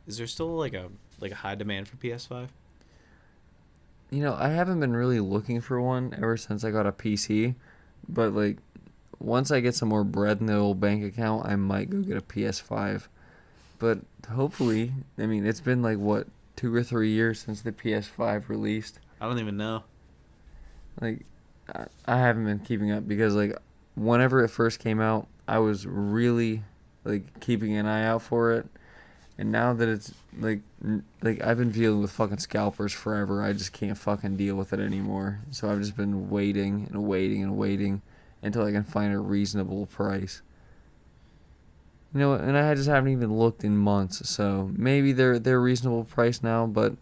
Is there still like a high demand for PS5? You know, I haven't been really looking for one ever since I got a PC, but like once I get some more bread in the old bank account, I might go get a PS5. But hopefully, I mean, it's been like what, 2 or 3 years since the PS5 released. I don't even know. Like I haven't been keeping up because like whenever it first came out, I was really like keeping an eye out for it. And now that it's like I've been dealing with fucking scalpers forever, I just can't fucking deal with it anymore. So I've just been waiting and waiting and waiting until I can find a reasonable price. You know, and I just haven't even looked in months. So maybe they're reasonable price now, but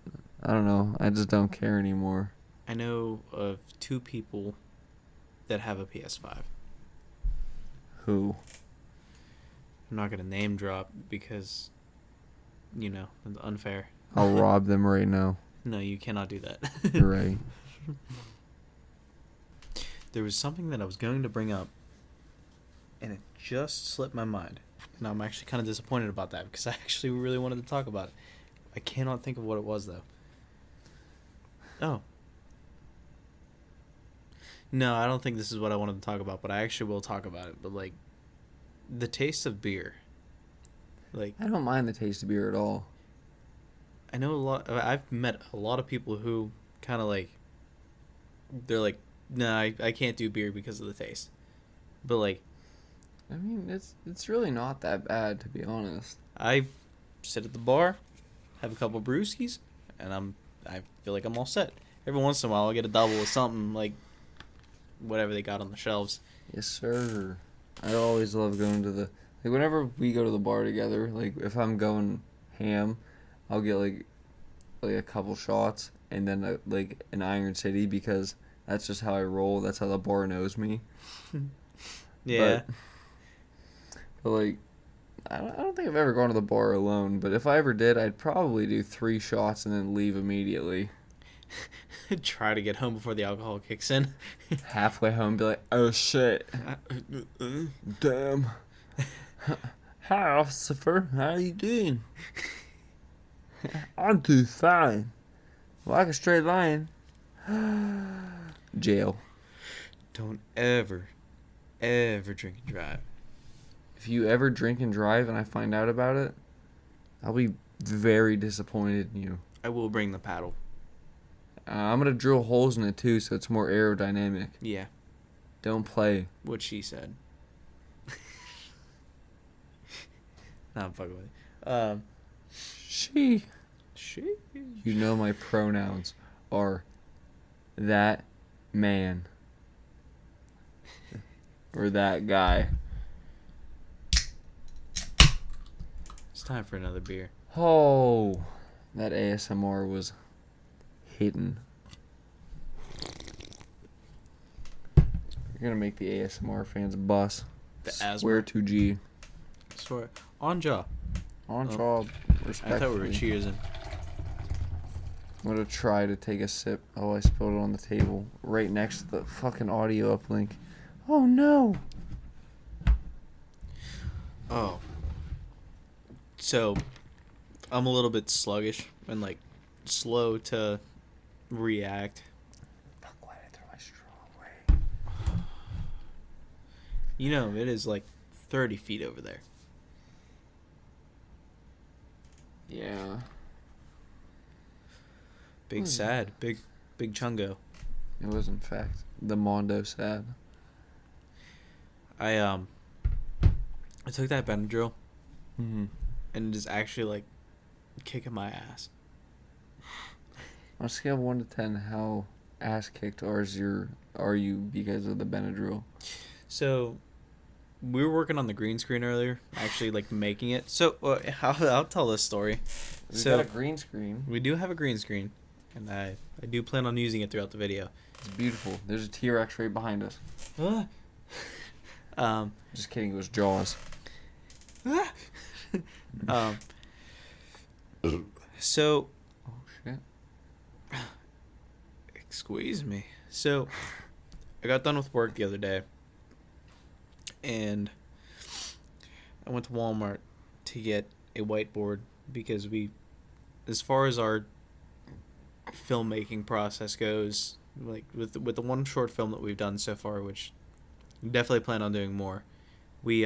I don't know. I just don't care anymore. I know of 2 people that have a PS5. Who? I'm not gonna name drop because, you know, it's unfair. I'll rob them right now. No, you cannot do that. You're right. There was something that I was going to bring up, and it just slipped my mind. And I'm actually kind of disappointed about that because I actually really wanted to talk about it. I cannot think of what it was, though. Oh. No, I don't think this is what I wanted to talk about, but I actually will talk about it. But, like, the taste of beer. Like, I don't mind the taste of beer at all. I know I've met a lot of people who kind of like, they're like, nah, I can't do beer because of the taste. But like, I mean, it's really not that bad, to be honest. I sit at the bar, have a couple brewskis, and I feel like I'm all set. Every once in a while, I'll get a double with something like whatever they got on the shelves. Yes, sir. I always love going to the like whenever we go to the bar together. Like if I'm going ham, I'll get like a couple shots and then like an Iron City because that's just how I roll. That's how the bar knows me. Yeah. But like, I don't think I've ever gone to the bar alone. But if I ever did, I'd probably do 3 shots and then leave immediately. Try to get home before the alcohol kicks in. Halfway home, be like, oh shit, damn. Hi, officer. How you doing? I'm doing fine. Like a straight line. Jail. Don't ever drink and drive. If you ever drink and drive and I find out about it, I'll be very disappointed in you. I will bring the paddle. I'm going to drill holes in it too so it's more aerodynamic. Yeah, Don't play. what she said. Nah, I'm fucking with you. She. She. You know my pronouns are that man. Or that guy. It's time for another beer. Oh, that ASMR was hidden. You're gonna make the ASMR fans bust. The Swear asthma. to G. Swear. On jaw. On Oh. job, I respectfully. thought we were cheersing. I'm gonna try to take a sip. Oh, I spilled it on the table right next to the fucking audio uplink. Oh no. Oh. So, I'm a little bit sluggish and like slow to react. Fuck, why did I throw my straw away? You know, it is like 30 feet over there. Yeah. Big sad. Big chungo. It was in fact the Mondo sad. I took that Benadryl Mm-hmm. and it is actually like kicking my ass. On a scale of 1 to 10, how ass kicked are you because of the Benadryl? So, we were working on the green screen earlier, actually like making it. So, I'll tell this story. We So got a green screen. we do have a green screen, and I do plan on using it throughout the video. It's beautiful. There's a T-Rex right behind us. Just kidding. It was Jaws. So, Oh shit. excuse me. So, I got done with work the other day, and I went to Walmart to get a whiteboard because as far as our filmmaking process goes, like with the one short film that we've done so far, which we definitely plan on doing more. We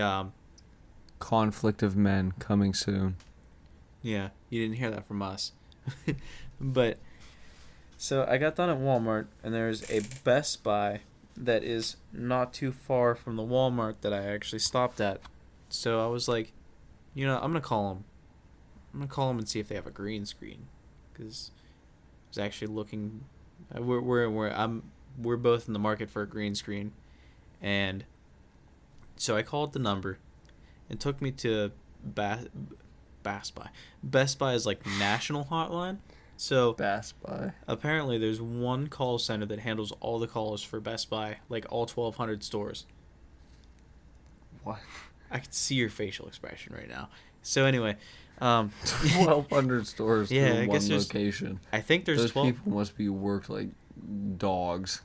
Conflict of Men coming soon. Yeah, you didn't hear that from us. But so I got done at Walmart, and there's a Best Buy that is not too far from the Walmart that I actually stopped at. So I was like, I'm gonna call them. I'm gonna call them and see if they have a green screen, because I was actually looking. We're both in the market for a green screen, and so I called the number. It took me to Best Buy. Best Buy is like national hotline. So Best Buy. apparently there's one call center that handles all the calls for Best Buy, like all 1,200 stores. What? I can see your facial expression right now. So anyway, 1,200 stores Yeah, to I guess one there's- location. I think there's Those 12. people must be worked like dogs.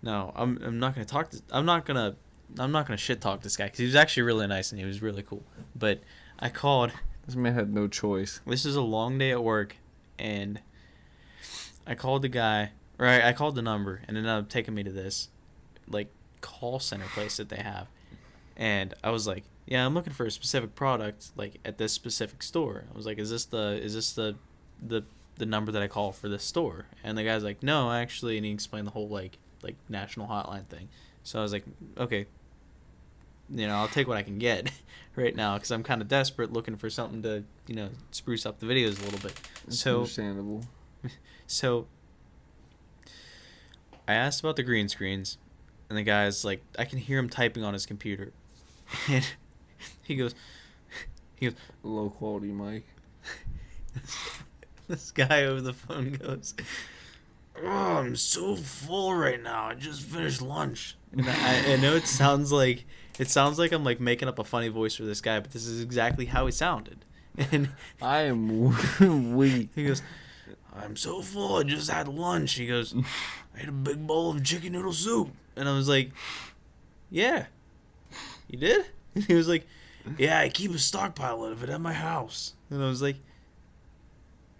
No, I'm not gonna talk. I'm not gonna shit talk this guy because he was actually really nice and he was really cool. But I called. This man had no choice. This is a long day at work, and I called the guy. Right, I called the number, and it ended up taking me to this like call center place that they have. And I was like, yeah, I'm looking for a specific product, like at this specific store. I was like, is this the number that I call for this store? And the guy's like, no, actually, and he explained the whole like national hotline thing. So I was like, okay, I'll take what I can get right now because I'm kind of desperate, looking for something to spruce up the videos a little bit. It's So understandable. so I asked about the green screens, and the guy's like, I can hear him typing on his computer. And he goes, Low quality mic. this guy over the phone goes, oh, I'm so full right now. I just finished lunch. And I know it sounds like I'm like making up a funny voice for this guy, but this is exactly how he sounded. And I am weak. he goes, I'm so full. I just had lunch. He goes, I ate a big bowl of chicken noodle soup. And I was like, yeah, you did? And he was like, yeah, I keep a stockpile of it at my house. And I was like,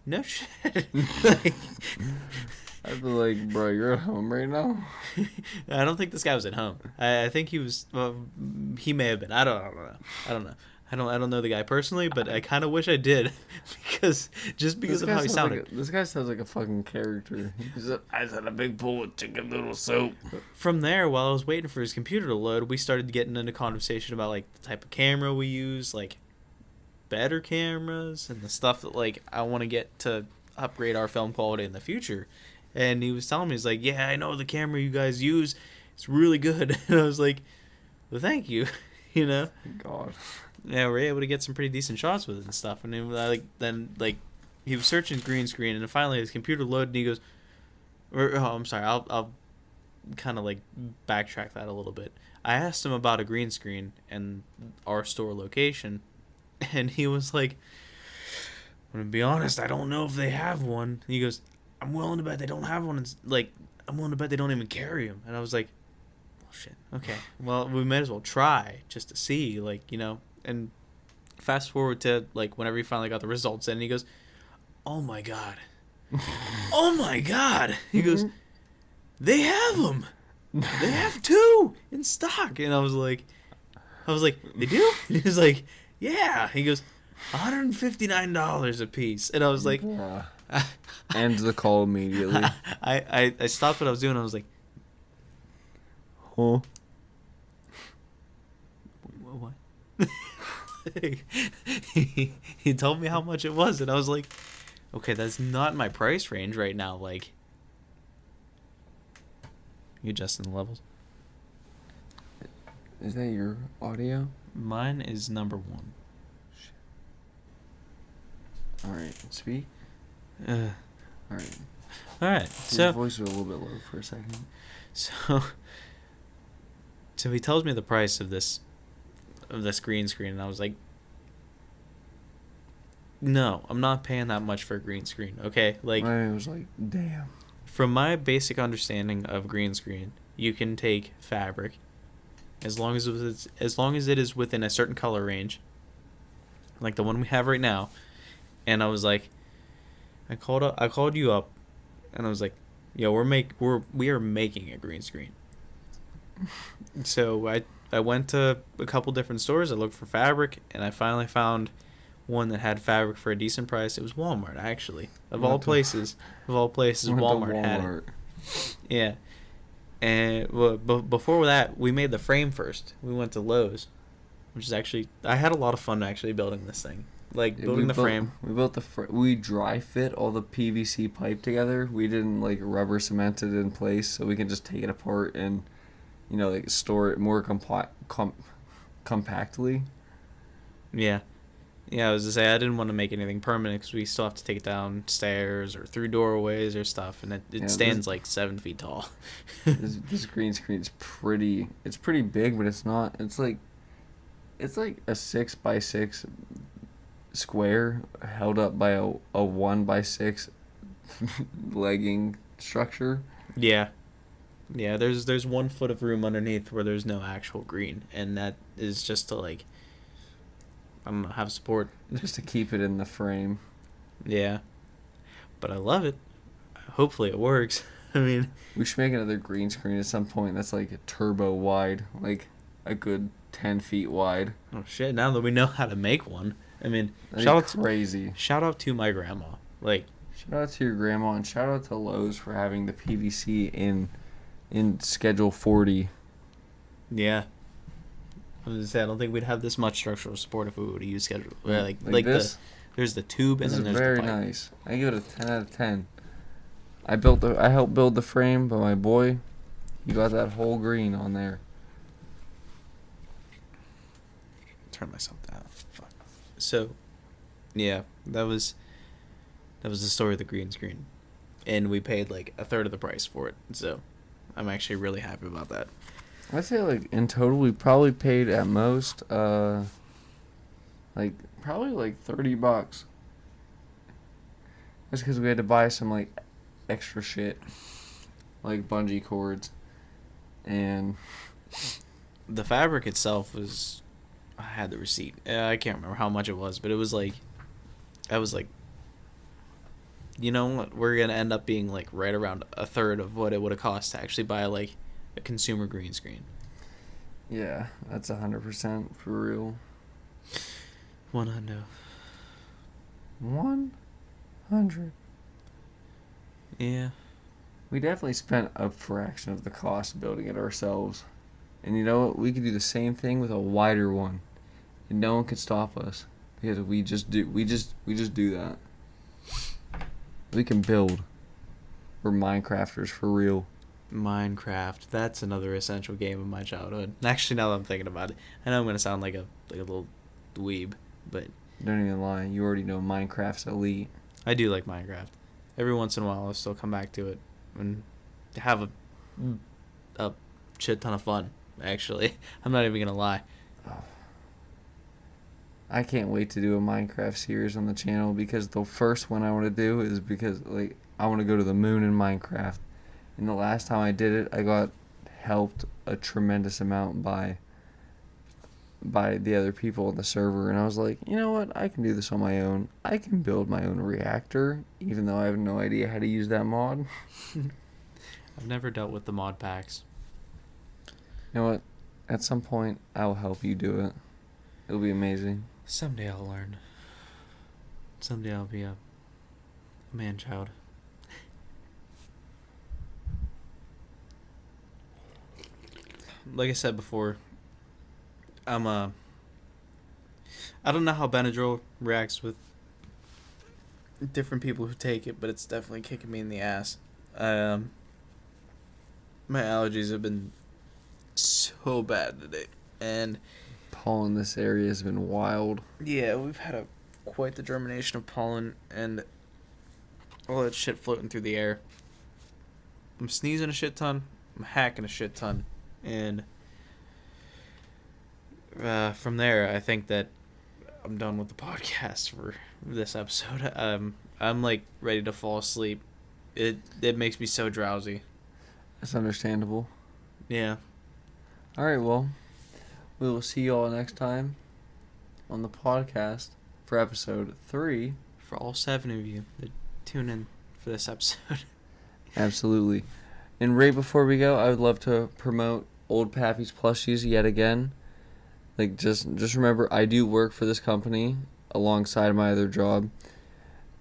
no shit. Like, I'd be like, bro, you're at home right now? I don't think this guy was at home. I think he was. Well, he may have been. I don't know. I don't know the guy personally, but I kind of wish I did, because This of guy how he sounds sounded. like this guy sounds like a fucking character. He's like, I just had a big bowl of chicken noodle soup. From there, while I was waiting for his computer to load, we started getting into conversation about like the type of camera we use, like better cameras, and the stuff that like I want to get to upgrade our film quality in the future. And he was telling me, he's like, yeah, I know the camera you guys use. It's really good. And I was like, well, thank you. God. Yeah, we were able to get some pretty decent shots with it and stuff. And then he was searching green screen, and then finally his computer loaded, and he goes, I'm sorry, I'll kind of like backtrack that a little bit. I asked him about a green screen and our store location, and he was like, I'm gonna be honest, I don't know if they have one. And he goes, I'm willing to bet they don't have one. It's like, I'm willing to bet they don't even carry them. And I was like, well, shit. Okay. Well, we might as well try just to see, like, And fast forward to, like, whenever he finally got the results in, and he goes, oh my God. Oh my God. He goes, they have them. They have 2 in stock. And I was like, they do? And he was like, yeah. He goes, $159 a piece. And I was like, End the call immediately. I stopped what I was doing. I was like, Huh? what? he told me how much it was, and I was like, okay, that's not my price range right now. Like, you adjusting the levels? Is that your audio? Mine is number 1. All right, speak. All All right. right. Your So voice was a little bit low for a second. So he tells me the price of this green screen, and I was like, no, I'm not paying that much for a green screen. Okay, like, I was like, damn. from my basic understanding of green screen, you can take fabric as long as it is within a certain color range, like the one we have right now. And I was like, I called you up, and I was like, yo, we are making a green screen. So I went to a couple different stores. I looked for fabric, and I finally found one that had fabric for a decent price. It was Walmart, actually. Of all places, Walmart had it. Yeah. And before that, we made the frame first. We went to Lowe's, which is actually, I had a lot of fun actually building this thing. Like, building the frame. We built we dry fit all the PVC pipe together. We didn't like rubber cement it in place, so we can just take it apart and, like store it more compactly. Yeah. Yeah, I was to say, I didn't want to make anything permanent because we still have to take it down stairs or through doorways or stuff, and it stands like 7 feet tall. this green screen is it's pretty big, but it's not. It's like a 6x6 square held up by a 1x6 legging structure. Yeah. Yeah, there's 1 foot of room underneath where there's no actual green, and that is just to, like, I don't know, have support. Just to keep it in the frame. Yeah. But I love it. Hopefully it works. I mean, we should make another green screen at some point that's like a turbo wide, like a good 10 feet wide. Oh shit, now that we know how to make one. I mean, crazy. Shout out to my grandma. Like, shout out to your grandma, and shout out to Lowe's for having the PVC in Schedule 40. Yeah. I was gonna say, I don't think we'd have this much structural support if we would have used Schedule. Like this? There's the tube, and then there's the pipe. This is very nice. I give it a 10 out of 10. I helped build the frame, but my boy, he got that whole green on there. Turn myself down. Fuck. So, yeah, that was the story of the green screen, and we paid like a third of the price for it. So, I'm actually really happy about that. I'd say like in total we probably paid at most probably like $30. That's because we had to buy some like extra shit, like bungee cords, and the fabric itself was, I had the receipt. I can't remember how much it was, but it was like, I was like, you know what, we're gonna end up being like right around a third of what it would have cost to actually buy like a consumer green screen. Yeah, that's 100% for real. 100. 100. Yeah. We definitely spent a fraction of the cost building it ourselves. And you know what? We could do the same thing with a wider one. And no one could stop us. Because we just do that. We can build. We're Minecrafters for real. Minecraft. That's another essential game of my childhood. Actually, now that I'm thinking about it, I know I'm gonna sound like a little dweeb, but Don't even lie. You already know Minecraft's elite. I do like Minecraft. Every once in a while, I'll still come back to it and have a shit ton of fun. Actually, I'm not even gonna lie. I can't wait to do a Minecraft series on the channel because the first one I want to do is because like I want to go to the moon in Minecraft. And the last time I did it, I got helped a tremendous amount by the other people on the server, and I was like, you know what? I can do this on my own. I can build my own reactor, even though I have no idea how to use that mod. I've never dealt with the mod packs. You know what? At some point, I will help you do it. It'll be amazing. Someday I'll learn. Someday I'll be a man-child. Like I said before, I don't know how Benadryl reacts with different people who take it, but it's definitely kicking me in the ass. My allergies have been so bad today, and Pollen in this area has been wild. yeah, we've had quite the germination of pollen and all that shit floating through the air. I'm sneezing a shit ton. I'm hacking a shit ton, and from there, I think that I'm done with the podcast for this episode. I'm like ready to fall asleep. It makes me so drowsy. That's understandable. Yeah. All right, well, we will see you all next time on the podcast for episode 3. For all 7 of you that tune in for this episode. Absolutely. And right before we go, I would love to promote Old Pappy's plushies yet again. Like, just remember, I do work for this company alongside my other job.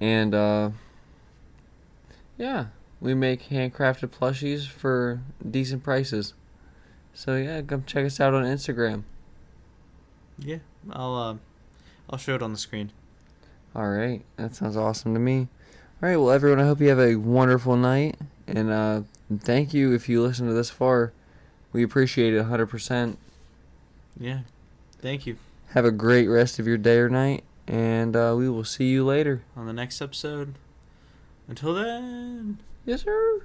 And, yeah, we make handcrafted plushies for decent prices. So, yeah, come check us out on Instagram. Yeah, I'll show it on the screen. All right, that sounds awesome to me. All right, well, everyone, I hope you have a wonderful night. And thank you if you listened to this far. We appreciate it 100%. Yeah, thank you. Have a great rest of your day or night, and we will see you later. On the next episode. Until then. Yes, sir.